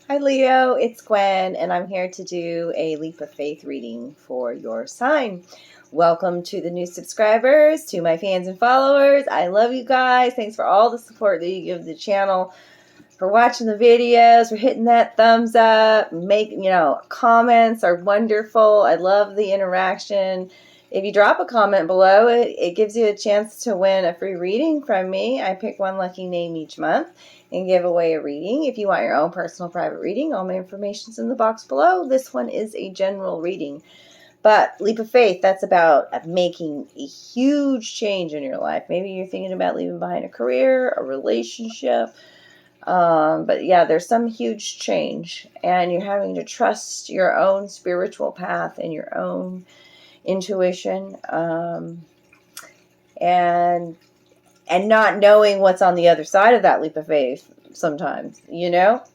Hi Leo, it's Gwen, and I'm here to do a leap of faith reading for your sign. Welcome to the new subscribers, to my fans and followers. I love you guys. Thanks for all the support that you give the channel, for watching the videos, for hitting that thumbs up. Comments are wonderful. I love the interaction. If you drop a comment below, it gives you a chance to win a free reading from me. I pick one lucky name each month and give away a reading. If you want your own personal private reading, all my information's in the box below. This one is a general reading. But leap of faith, that's about making a huge change in your life. Maybe you're thinking about leaving behind a career, a relationship. But yeah, there's some huge change, and you're having to trust your own spiritual path and your own intuition, and not knowing what's on the other side of that leap of faith sometimes,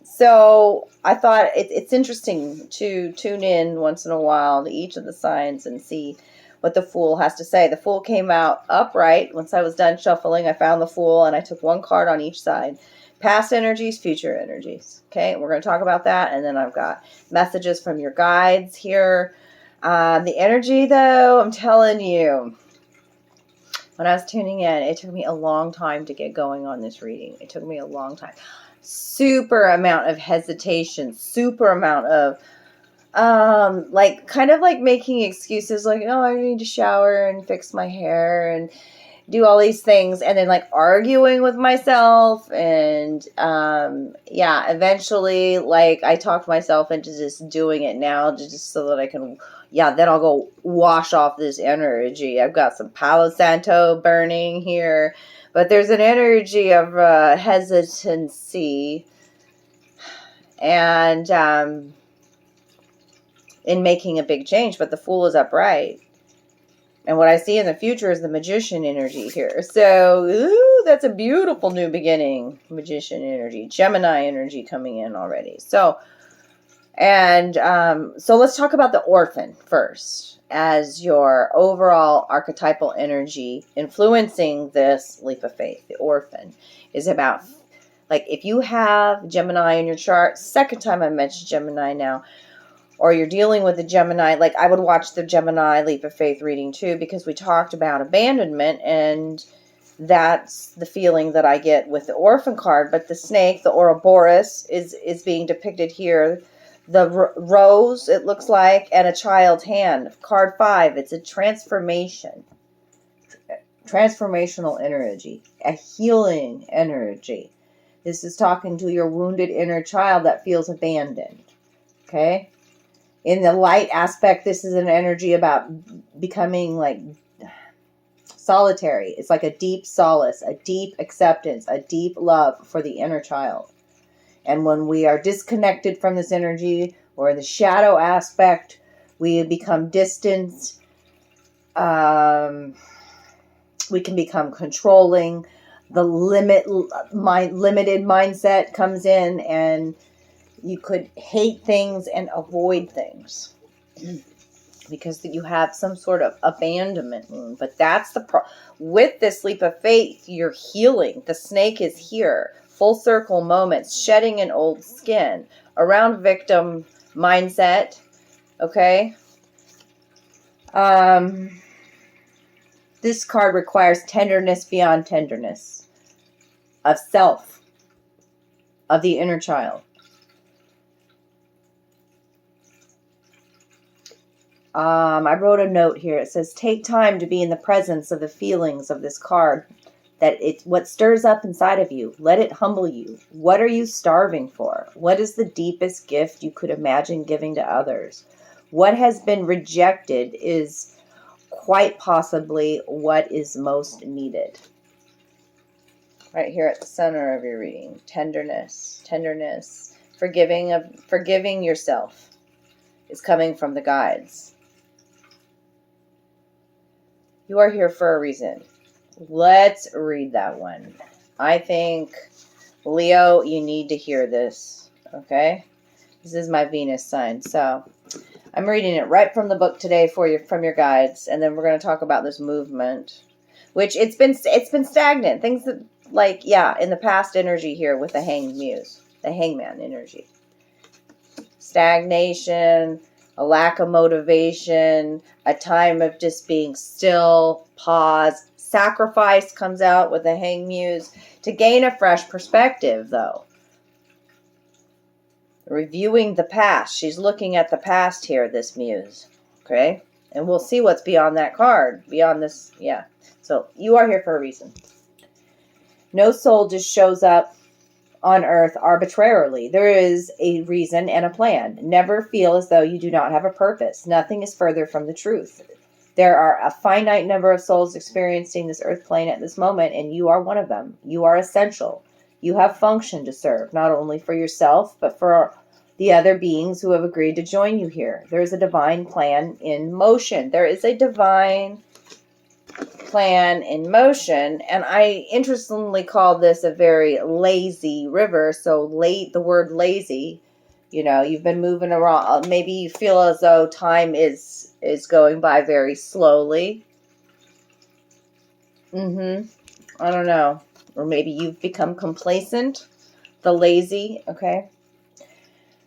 So I thought it's interesting to tune in once in a while to each of the signs and see what the Fool has to say. The Fool came out upright. Once I was done shuffling, I found the Fool, and I took one card on each side. Past energies, future energies. Okay, we're going to talk about that, and then I've got messages from your guides here. The energy, though, I'm telling you, when I was tuning in, it took me a long time to get going on this reading. It took me a long time. Super amount of hesitation, super amount of kind of like making excuses, like, oh, I need to shower and fix my hair and do all these things, and then like arguing with myself, and eventually like I talked myself into just doing it now, just so that I can, then I'll go wash off this energy. I've got some Palo Santo burning here, but there's an energy of hesitancy and in making a big change, but the Fool is upright. And what I see in the future is the Magician energy here. So, that's a beautiful new beginning. Magician energy. Gemini energy coming in already. So let's talk about the Orphan first as your overall archetypal energy influencing this leap of faith. The Orphan is about, like, if you have Gemini in your chart, second time I mentioned Gemini now, or you're dealing with the Gemini, like I would watch the Gemini leap of faith reading too, because we talked about abandonment, and that's the feeling that I get with the Orphan card. But the snake, the Ouroboros, is being depicted here. The rose, it looks like, and a child's hand. Card 5, it's a transformation. Transformational energy. A healing energy. This is talking to your wounded inner child that feels abandoned. Okay? In the light aspect, this is an energy about becoming like solitary. It's like a deep solace, a deep acceptance, a deep love for the inner child. And when we are disconnected from this energy, or in the shadow aspect, we become distant. We can become controlling. The limited mindset comes in, and you could hate things and avoid things because you have some sort of abandonment wound. But that's with this leap of faith, you're healing. The snake is here. Full circle moments, shedding an old skin, around victim mindset. Okay. This card requires tenderness beyond tenderness of self, of the inner child. I wrote a note here. It says, take time to be in the presence of the feelings of this card, that it's what stirs up inside of you. Let it humble you. What are you starving for? What is the deepest gift you could imagine giving to others? What has been rejected is quite possibly what is most needed. Right here at the center of your reading. Tenderness. Forgiving yourself is coming from the guides. You are here for a reason. Let's read that one. I think, Leo, you need to hear this, okay? This is my Venus sign, so I'm reading it right from the book today for you, from your guides, and then we're going to talk about this movement, which it's been stagnant. Things that, like, in the past energy here with the Hanged Muse, the Hangman energy. stagnation, a lack of motivation, a time of just being still, pause. Sacrifice comes out with the Hanged Muse to gain a fresh perspective, though. Reviewing the past. She's looking at the past here, this Muse. Okay? And we'll see what's beyond that card. Beyond this, yeah. So, you are here for a reason. No soul just shows up on earth arbitrarily. There is a reason and a plan. Never feel as though you do not have a purpose. Nothing is further from the truth. There are a finite number of souls experiencing this earth plane at this moment, and you are one of them. You are essential. You have function to serve, not only for yourself, but for the other beings who have agreed to join you here. There is a divine plan in motion. There is a divine plan in motion, and I interestingly call this a very lazy river. So late, the word lazy, you know, you've been moving around. Maybe you feel as though time is going by very slowly. I don't know. Or maybe you've become complacent, the lazy, okay?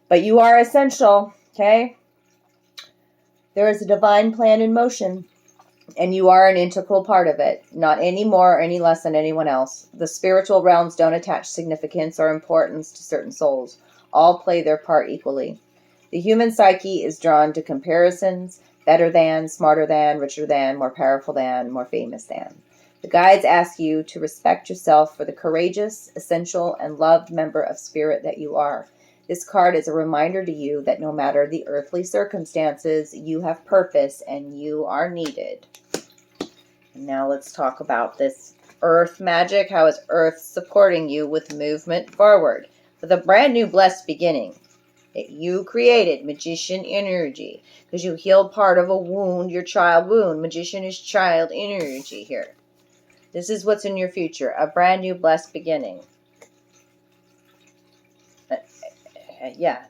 But you are essential, okay? There is a divine plan in motion, and you are an integral part of it, not any more or any less than anyone else. The spiritual realms don't attach significance or importance to certain souls. All play their part equally. The human psyche is drawn to comparisons, better than, smarter than, richer than, more powerful than, more famous than. The guides ask you to respect yourself for the courageous, essential, and loved member of spirit that you are. This card is a reminder to you that no matter the earthly circumstances, you have purpose and you are needed. And now let's talk about this earth magic. How is earth supporting you with movement forward? With a brand new blessed beginning that you created, magician energy, because you healed part of a wound, your child wound. Magician is child energy here. This is what's in your future, a brand new blessed beginning. Yeah,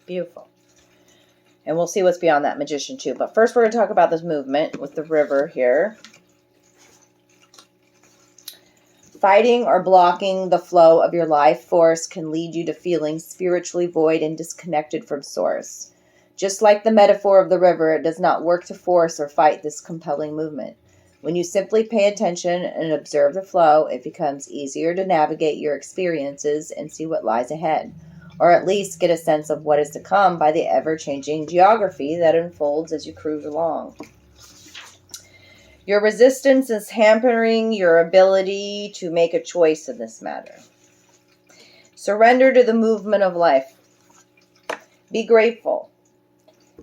beautiful. And we'll see what's beyond that magician too. But first we're going to talk about this movement with the river here. Fighting or blocking the flow of your life force can lead you to feeling spiritually void and disconnected from source. Just like the metaphor of the river, it does not work to force or fight this compelling movement. When you simply pay attention and observe the flow, it becomes easier to navigate your experiences and see what lies ahead, or at least get a sense of what is to come by the ever-changing geography that unfolds as you cruise along. Your resistance is hampering your ability to make a choice in this matter. Surrender to the movement of life. Be grateful,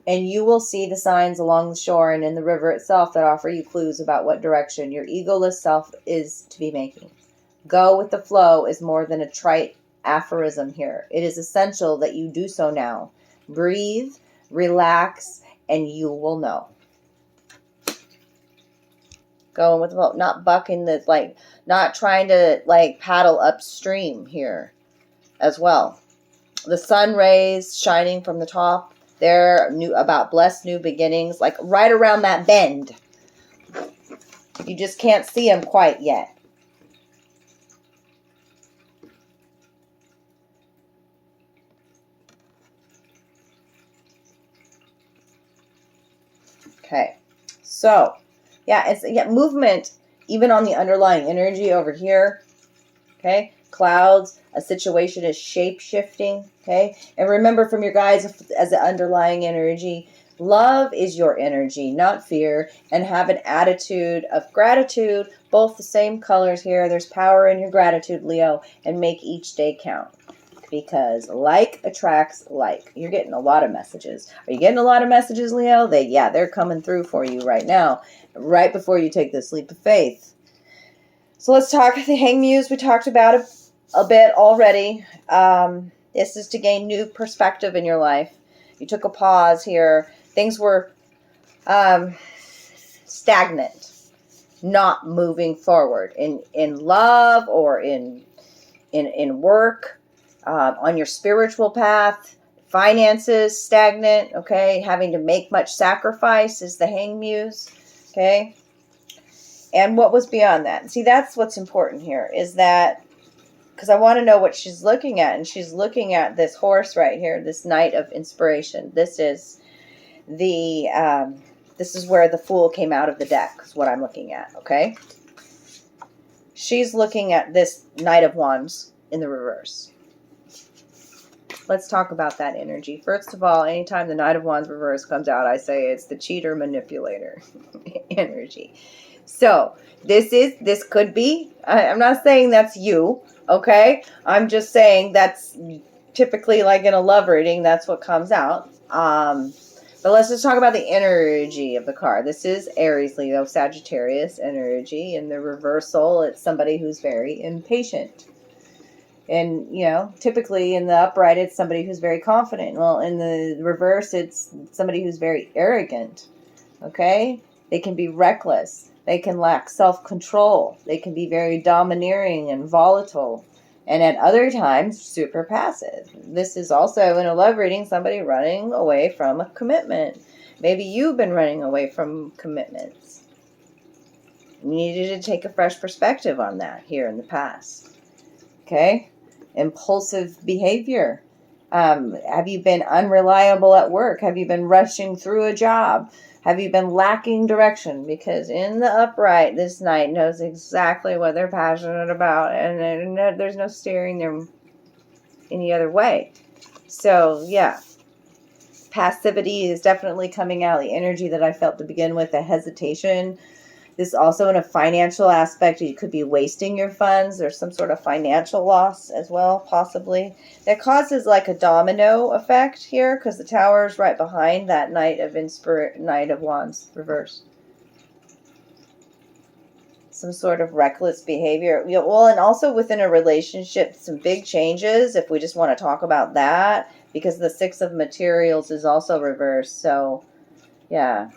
and you will see the signs along the shore and in the river itself that offer you clues about what direction your egoless self is to be making. Go with the flow is more than a trite aphorism here. It is essential that you do so now. Breathe, relax, and you will know. Going with the flow, not bucking the, not trying to, paddle upstream here as well. The sun rays shining from the top. They're about blessed new beginnings, right around that bend. You just can't see them quite yet. Okay, so it's movement even on the underlying energy over here. Okay, clouds, a situation is shape-shifting. Okay, and remember from your guides as the underlying energy, love is your energy, not fear, and have an attitude of gratitude. Both the same colors here. There's power in your gratitude, Leo, and make each day count. Because like attracts like. You're getting a lot of messages. Are you getting a lot of messages, Leo? They're coming through for you right now, right before you take this leap of faith. So let's talk the Hanged Muse. We talked about it a bit already. This is to gain new perspective in your life. You took a pause here. Things were stagnant, not moving forward in love or in work. On your spiritual path, finances stagnant, okay? Having to make much sacrifice is the Hanged Muse, okay? And what was beyond that? See, that's what's important here, is that because I want to know what she's looking at. And she's looking at this horse right here, this Knight of Inspiration. This is this is where the Fool came out of the deck, is what I'm looking at, okay? She's looking at this Knight of Wands in the reverse. Let's talk about that energy. First of all, anytime the Knight of Wands reverse comes out, I say it's the cheater manipulator energy. So this could be, I'm not saying that's you, okay? I'm just saying that's typically, like in a love reading, that's what comes out. But let's just talk about the energy of the card. This is Aries, Leo, Sagittarius energy. In the reversal, it's somebody who's very impatient. And, you know, typically in the upright, it's somebody who's very confident. Well, in the reverse, it's somebody who's very arrogant, okay? They can be reckless. They can lack self-control. They can be very domineering and volatile. And at other times, super passive. This is also, in a love reading, somebody running away from a commitment. Maybe you've been running away from commitments. You needed to take a fresh perspective on that here in the past. Okay? Impulsive behavior. Have you been unreliable at work? Have you been rushing through a job? Have you been lacking direction? Because in the upright, this Knight knows exactly what they're passionate about, and there's no steering them any other way. So, yeah. Passivity is definitely coming out. The energy that I felt to begin with, the hesitation. This also in a financial aspect, you could be wasting your funds. There's some sort of financial loss as well, possibly. That causes like a domino effect here, because the Tower is right behind that Knight of Wands reverse. Some sort of reckless behavior. Well, and also within a relationship, some big changes, if we just want to talk about that, because the Six of Materials is also reversed. So, yeah.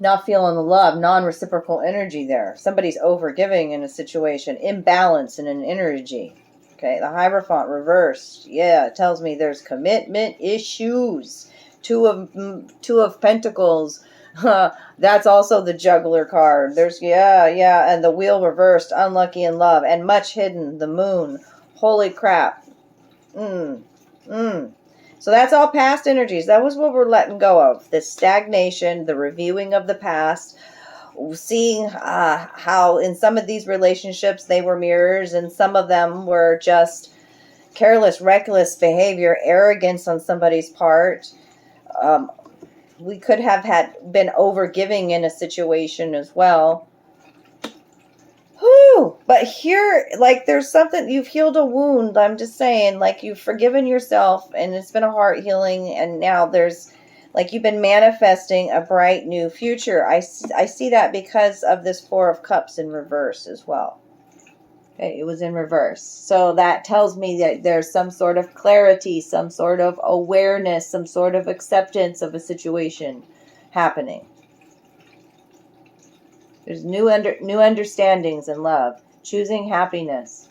Not feeling the love, non-reciprocal energy there. Somebody's over-giving in a situation, imbalance in an energy. Okay, the Hierophant reversed. Yeah, it tells me there's commitment issues. Two of Pentacles. That's also the Juggler card. There's, yeah, and the Wheel reversed, unlucky in love, and much hidden, the Moon. Holy crap. So that's all past energies. That was what we're letting go of. This stagnation, the reviewing of the past, seeing how in some of these relationships they were mirrors and some of them were just careless, reckless behavior, arrogance on somebody's part. We could have been over-giving in a situation as well. Whew. But here, like, there's something, you've healed a wound. I'm just saying, like, you've forgiven yourself and it's been a heart healing. And now there's, like, you've been manifesting a bright new future. I see that because of this Four of Cups in reverse as well. Okay, it was in reverse. So that tells me that there's some sort of clarity, some sort of awareness, some sort of acceptance of a situation happening. There's new understandings in love. Choosing happiness.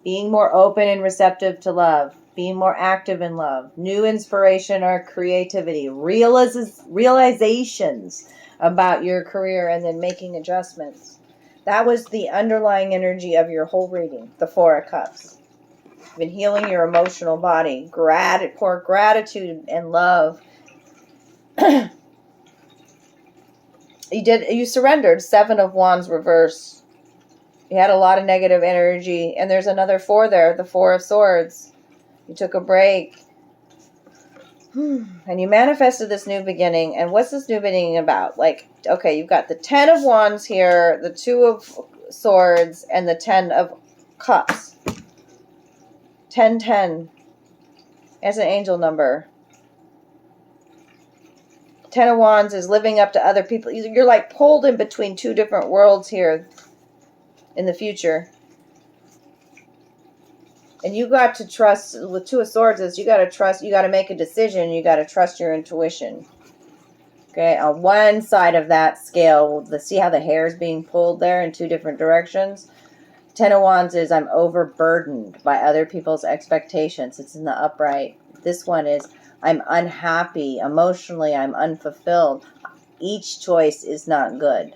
Being more open and receptive to love. Being more active in love. New inspiration or creativity. Realizations about your career and then making adjustments. That was the underlying energy of your whole reading. The Four of Cups. You've been healing your emotional body. Pour gratitude and love. You surrendered. Seven of Wands reverse. You had a lot of negative energy. And there's another four there. The Four of Swords. You took a break. And you manifested this new beginning. And what's this new beginning about? Like, okay, you've got the 10 of Wands here. The 2 of Swords. And the 10 of Cups. 1010. As an angel number. 10 of Wands is living up to other people. You're like pulled in between two different worlds here in the future. And you got to trust, with Two of Swords, is you got to trust, you got to make a decision, you got to trust your intuition. Okay, on one side of that scale, see how the hair is being pulled there in two different directions? 10 of Wands is I'm overburdened by other people's expectations. It's in the upright. This one is I'm unhappy. Emotionally, I'm unfulfilled. Each choice is not good.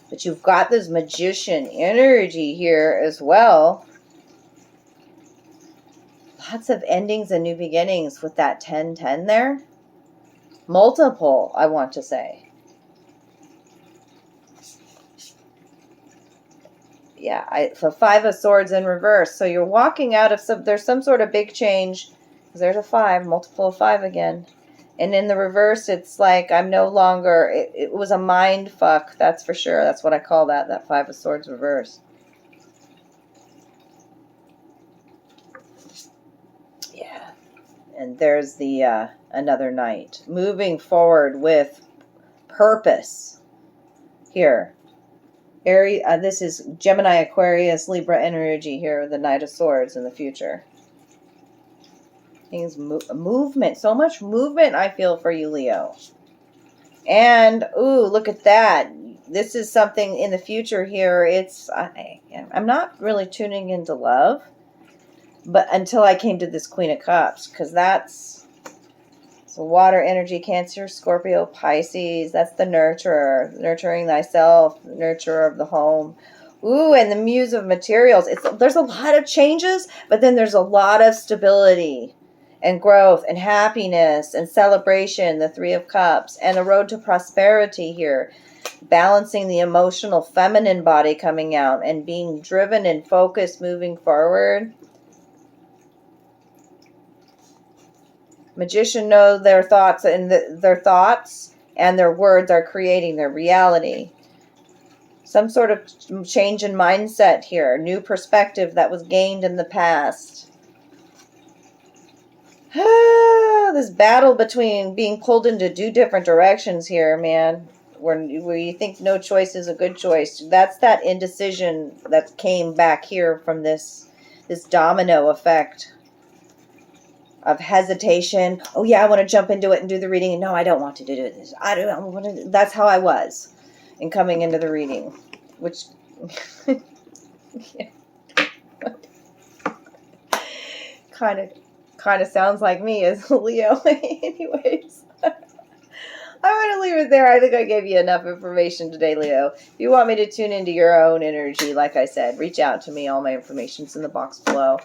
But you've got this magician energy here as well. Lots of endings and new beginnings with that 10-10 there. Multiple, I want to say. Yeah, the 5 of Swords in reverse. So you're walking out of there's some sort of big change. There's a 5, multiple of 5 again. And in the reverse, it's like I'm no longer, it was a mind fuck, that's for sure. That's what I call that 5 of Swords reverse. Yeah. And there's the another knight. Moving forward with purpose. Here. This is Gemini, Aquarius, Libra energy here, the Knight of Swords in the future. Things movement, so much movement I feel for you, Leo. And ooh, look at that. This is something in the future here. I'm not really tuning into love, but until I came to this Queen of Cups, because that's water energy, Cancer, Scorpio, Pisces. That's the nurturer, nurturing thyself, nurturer of the home. Ooh, and the Muse of materials. There's a lot of changes, but then there's a lot of stability and growth and happiness and celebration, the 3 of Cups, and a road to prosperity here. Balancing the emotional feminine body coming out and being driven and focused moving forward. Magician know their thoughts, and their thoughts and their words are creating their reality. Some sort of change in mindset here. New perspective that was gained in the past. This battle between being pulled into 2 different directions here, man. Where you think no choice is a good choice. That's that indecision that came back here from this domino effect of hesitation. Oh yeah, I want to jump into it and do the reading. And no, I don't want to do this. I don't want to. That's how I was in coming into the reading, which kind of sounds like me as Leo. Anyways, I'm going to leave it there. I think I gave you enough information today, Leo. If you want me to tune into your own energy, like I said, reach out to me. All my information's in the box below.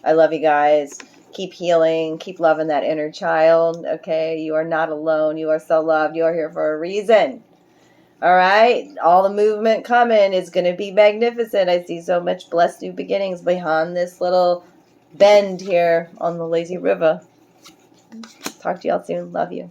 I love you guys. Keep healing. Keep loving that inner child. Okay? You are not alone. You are so loved. You are here for a reason. All right? All the movement coming is going to be magnificent. I see so much blessed new beginnings behind this little bend here on the lazy river. Talk to y'all soon. Love you.